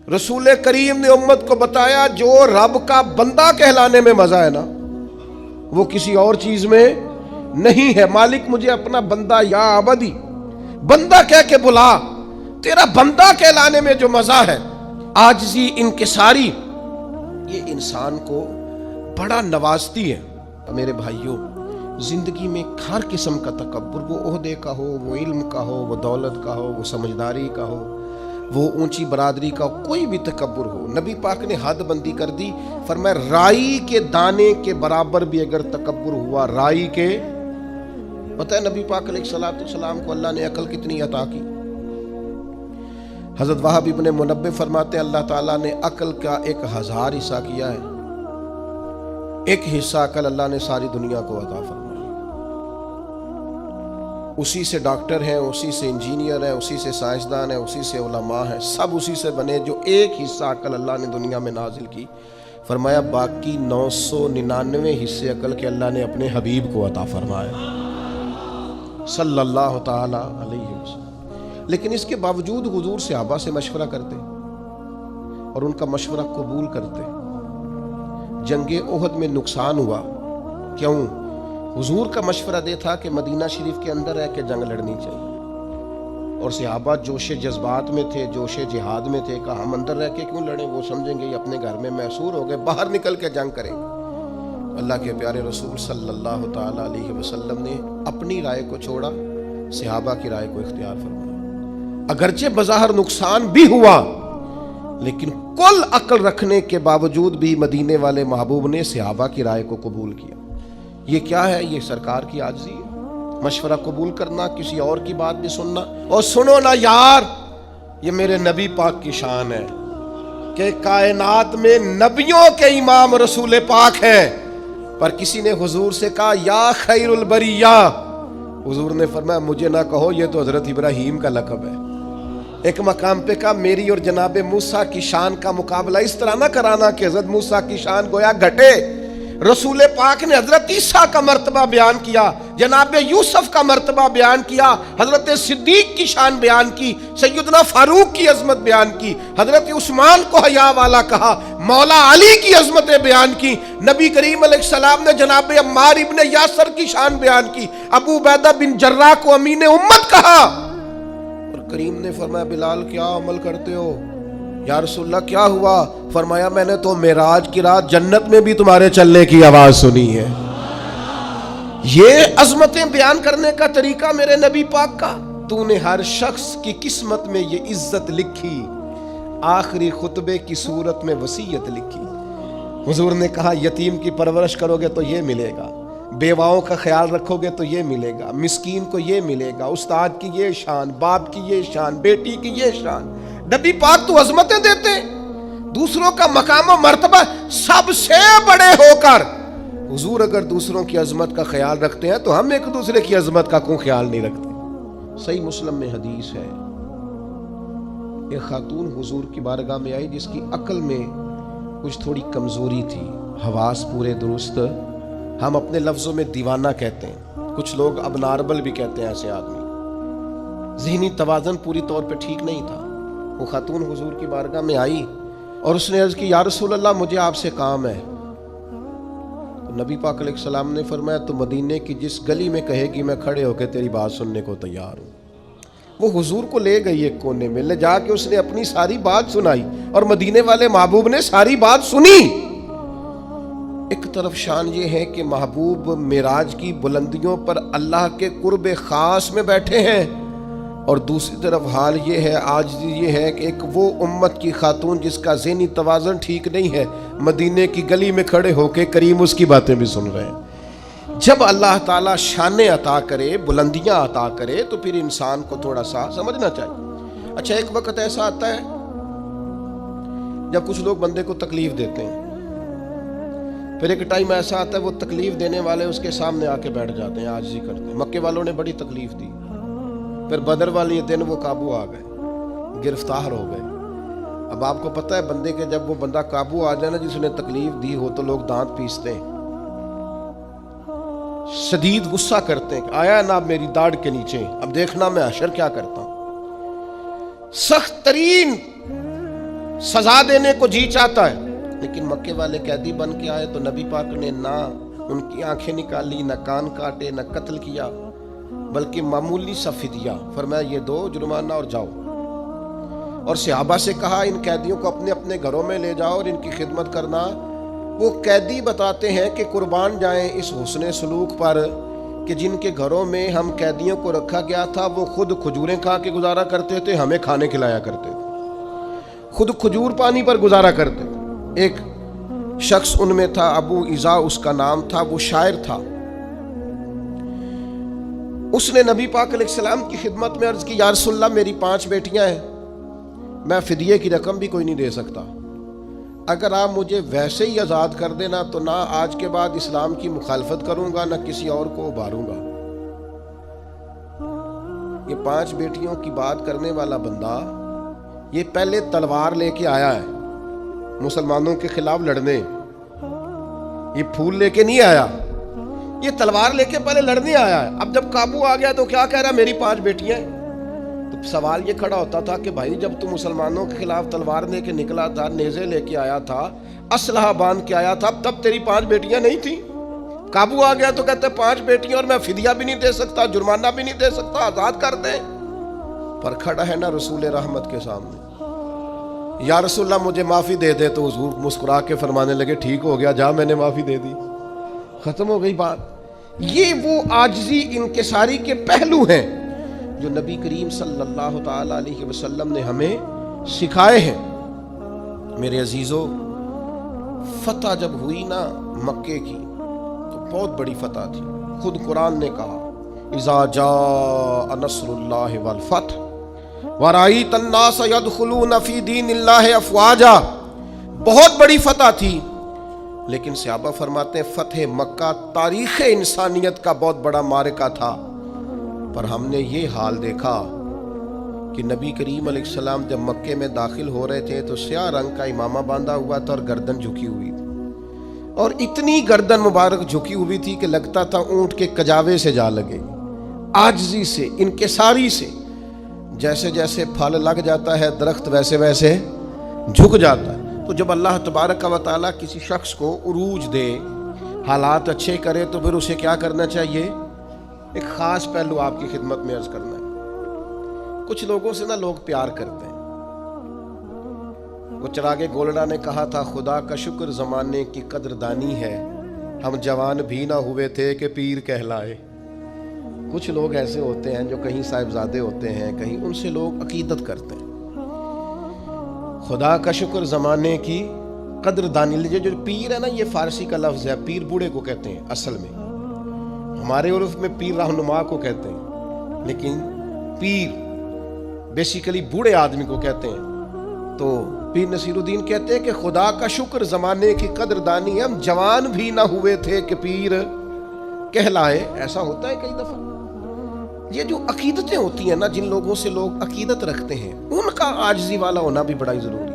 रसूल करीम ने उम्मत को बताया जो रब का बंदा कहलाने में मजा है ना, वो किसी और चीज में नहीं है। मालिक मुझे अपना बंदा या अबदी बंदा कह के बुला, तेरा बंदा कहलाने में जो मजा है, आजिज़ी इनकिसारी, ये इंसान को बड़ा नवाजती है। मेरे भाइयों, जिंदगी में हर किस्म का तकब्बुर, वो ओहदे का हो, वो इल्म का हो, वो दौलत का हो, वो समझदारी का हो, वो ऊंची बरादरी का हो, कोई भी तकब्बुर हो, नबी पाक ने हद बंदी कर दी। फरमाया राई के दाने के बराबर भी अगर तकब्बुर हुआ, राई के, पता है नबी पाक अलैहिस्सलाम को अल्लाह ने अकल कितनी अता की। हजरत वहाब इब्ने मुनब्बे फरमाते हैं अल्लाह ताला ने अकल का 1000 हिस्सा किया है, एक हिस्सा अकल अल्लाह ने सारी दुनिया को अता फरमाया। उसी से डॉक्टर हैं, उसी से इंजीनियर हैं, उसी से साइंसदान हैं, उसी से उलमा हैं, सब उसी से बने जो एक हिस्सा अकल अल्लाह ने दुनिया में नाजिल की। फरमाया बाकी 999 हिस्से अकल के अल्लाह ने अपने हबीब को अता फरमाया सल्लल्लाहु ताला अलैहि वसल्लम। लेकिन इसके बावजूद हुजूर सहाबा से मशवरा करते और उनका मशवरा कबूल करते। जंगे ओहद में नुकसान हुआ, क्यों? हुजूर का मशवरा दे था कि मदीना शरीफ के अंदर रह के जंग लड़नी चाहिए, और सहाबा जोशे जज्बात में थे, जोशे जिहाद में थे। कहा हम अंदर रह के क्यों लड़ें, वो समझेंगे ये अपने घर में मैसूर हो गए, बाहर निकल के जंग करेंगे। अल्लाह के प्यारे रसूल सल्लल्लाहु ताला अलैहि वसल्लम ने अपनी राय को छोड़ा, सहाबा की राय को इख्तियार फरमाया। अगरचे बज़ाहिर नुकसान भी हुआ, लेकिन कुल अक्ल रखने के बावजूद भी मदीने वाले महबूब ने सहाबा की राय को कबूल किया। ये क्या है? ये सरकार की आजिज़ी है, मशवरा कबूल करना, किसी और की बात भी सुनना। और सुनो ना यार, ये मेरे नबी पाक की शान है कि कायनात में नबियों के इमाम रसूल पाक हैं। पर किसी ने हुजूर से कहा या खैरुल बरिया, हुजूर ने फरमाया मुझे ना कहो, ये तो हजरत इब्राहीम का लक़ब है। एक मकाम पे कहा मेरी और जनाब मूसा की शान का मुकाबला इस तरह ना कराना कि हजरत मूसा की शान गोया घटे। रसूल पाक ने हजरत ईसा का मर्तबा बयान किया, जनाब यूसुफ का मर्तबा बयान किया, हजरत सिद्दीक की शान बयान की, सैयदना फारूक की अजमत बयान की, हजरत उस्मान को हया वाला कहा, मौला अली की अजमतें बयान की। नबी करीम अलैहिस्सलाम ने जनाब अम्मार इब्ने यासर की शान बयान की, अबू उबैदा बिन जर्राह को अमीन उम्मत कहा। और करीम ने फरमाया बिलाल क्या अमल करते हो? या रसूलल्लाह क्या हुआ? फरमाया मैंने तो मेराज की रात जन्नत में भी तुम्हारे चलने की आवाज सुनी है। ये अजमतें बयान करने का तरीका मेरे नबी पाक का। तूने हर शख्स की किस्मत में ये इज्जत लिखी, आखिरी खुतबे की सूरत में वसीयत लिखी। हुजूर ने कहा यतीम की परवरिश करोगे तो ये मिलेगा, बेवाओं का ख्याल रखोगे तो ये मिलेगा, मिस्कीन को ये मिलेगा, उस्ताद की ये शान, बाप की ये शान, बेटी की ये शान। नबी पाक तो अजमतें देते, दूसरों का मकाम और मर्तबा सबसे बड़े होकर। हुजूर अगर दूसरों की अजमत का ख्याल रखते हैं तो हम एक दूसरे की अजमत का क्यों ख्याल नहीं रखते? सही मुस्लिम में हदीस है, एक खातून हुजूर की बारगाह में आई जिसकी अकल में कुछ थोड़ी कमजोरी थी, हवास पूरे दुरुस्त, हम अपने लफ्जों में दीवाना कहते हैं, कुछ लोग अबनार्बल भी कहते हैं ऐसे आदमी। ज़हनी तवाज़ुन पूरी तौर पे ठीक नहीं था। वो खातून हुजूर की बारगाह में आई और उसने अर्ज़ की या रसूल अल्लाह मुझे आपसे काम है। तो नबी पाक अलैहिस्सलाम ने फरमाया तो मदीने की जिस गली में कहेगी मैं खड़े होकर तेरी बात सुनने को तैयार हूँ। वो हुजूर को ले गई एक कोने में, ले जाके उसने अपनी सारी बात सुनाई और मदीने वाले महबूब ने सारी बात सुनी। एक तरफ शान ये है कि महबूब मेराज की बुलंदियों पर अल्लाह के कुर्ब खास में बैठे हैं, और दूसरी तरफ हाल ये है, आज ये है कि एक वो उम्मत की खातून जिसका ज़हनी तवाज़ुन ठीक नहीं है, मदीने की गली में खड़े होकर करीम उसकी बातें भी सुन रहे हैं। जब अल्लाह ताला शाने अता करे, बुलंदियाँ अता करे, तो फिर इंसान को थोड़ा सा समझना चाहिए। अच्छा, एक वक्त ऐसा आता है जब कुछ लोग बंदे को तकलीफ देते हैं, फिर एक टाइम ऐसा आता है वो तकलीफ देने वाले उसके सामने आके बैठ जाते हैं, आजिज़ी करते हैं। मक्के वालों ने बड़ी तकलीफ दी, फिर बदर वाले दिन वो काबू आ गए, गिरफ्तार हो गए। अब आपको पता है बंदे के जब वो बंदा काबू आ जाए ना, जिसने तकलीफ दी हो, तो लोग दांत पीसते हैं, शदीद गुस्सा करते हैं, आया ना मेरी दाढ़ के नीचे, अब देखना मैं हशर क्या करता हूं। सख्त तरीन सजा देने को जी चाहता है, लेकिन मक्के वाले कैदी बन के आए तो नबी पाक ने ना उनकी आंखें निकाली, ना कान काटे, ना कत्ल किया, बल्कि मामूली सा फिदिया फरमाया ये दो जुर्माना और जाओ। और सहाबा से कहा इन कैदियों को अपने अपने घरों में ले जाओ और इनकी खिदमत करना। वो कैदी बताते हैं कि कुर्बान जाएं इस हुस्ने सलूक पर कि जिनके घरों में हम कैदियों को रखा गया था वो खुद खजूरें खा के गुजारा करते थे, हमें खाने खिलाया करते थे, खुद खजूर पानी पर गुजारा करते थे। एक शख्स उनमें था, अबू इज़ा उसका नाम था, वो शायर था। उसने नबी पाक अलैहिस्सलाम की खिदमत में अर्ज की, या रसूलल्लाह मेरी 5 बेटियां हैं, मैं फिदिये की रकम भी कोई नहीं दे सकता, अगर आप मुझे वैसे ही आज़ाद कर देना तो ना आज के बाद इस्लाम की मुखालफत करूंगा ना किसी और को उभारूंगा। ये 5 बेटियों की बात करने वाला बंदा ये पहले तलवार लेके आया है मुसलमानों के खिलाफ लड़ने, ये फूल लेके नहीं आया, ये तलवार लेके पहले लड़ने आया है। अब जब काबू आ गया तो क्या कह रहा है, मेरी 5 बेटियां हैं। तो सवाल ये खड़ा होता था कि भाई जब तू मुसलमानों के खिलाफ तलवार लेके निकला था, नेज़े लेके आया था, असलहा बांध के आया था, तब तेरी 5 बेटियां नहीं थी। काबू आ गया तो कहते 5 बेटियां और मैं फिदिया भी नहीं दे सकता, जुर्माना भी नहीं दे सकता, आजाद कर दे। पर खड़ा है ना रसूल रहमत के सामने, या रसूलल्लाह मुझे माफ़ी दे दे, तो हुजूर मुस्कुरा के फरमाने लगे ठीक हो गया, जा मैंने माफ़ी दे दी, ख़त्म हो गई बात। ये वो आजिज़ी इनकिसारी के पहलू हैं जो नबी करीम सल्लल्लाहु ताला अलैहि वसल्लम ने हमें सिखाए हैं। मेरे अजीज़ों, फतह जब हुई ना मक्के की तो बहुत बड़ी फतह थी। खुद कुरान ने कहा, इज़ा जाअ नस्रुल्लाहि वल फतह वराईत अन्नास यदखुलून फी दीनिल्लाहि अफ़वाजा। बहुत बड़ी फतह थी, लेकिन सहाबा फरमाते हैं फतह मक्का तारीख़ इंसानियत का बहुत बड़ा मारका था। पर हमने ये हाल देखा कि नबी करीम अलैहिस्सलाम जब मक्के में दाखिल हो रहे थे तो स्याह रंग का इमामा बांधा हुआ था और गर्दन झुकी हुई थी, और इतनी गर्दन मुबारक झुकी हुई थी कि लगता था ऊंट के कजावे से जा लगे। आजिज़ी से, इनकिसारी से, जैसे जैसे फल लग जाता है दरख्त वैसे वैसे झुक जाता है। तो जब अल्लाह तबारक व तआला किसी शख्स को उरूज दे, हालात अच्छे करे, तो फिर उसे क्या करना चाहिए? एक ख़ास पहलू आपकी खिदमत में अर्ज करना है। कुछ लोगों से ना लोग प्यार करते हैं। वो चिरागे गोलड़ा ने कहा था, खुदा का शुक्र ज़माने की कदरदानी है, हम जवान भी ना हुए थे कि पीर कहलाए। कुछ लोग ऐसे होते हैं जो कहीं साहिबजादे होते हैं, कहीं उनसे लोग अकीदत करते हैं। खुदा का शुक्र ज़माने की कदरदानी। जो पीर है ना, ये फ़ारसी का लफ्ज़ है, पीर बूढ़े को कहते हैं असल में। हमारे उर्फ में पीर रहनुमा को कहते हैं, लेकिन पीर बेसिकली बूढ़े आदमी को कहते हैं। तो पीर नसीरुद्दीन कहते हैं कि खुदा का शुक्र ज़माने की कदरदानी, हम जवान भी ना हुए थे कि पीर कहलाए। ऐसा होता है कई दफ़ा। ये जो अकीदतें होती हैं ना, जिन लोगों से लोग अकीदत रखते हैं, उनका आजिज़ी वाला होना भी बड़ा ही ज़रूरी है।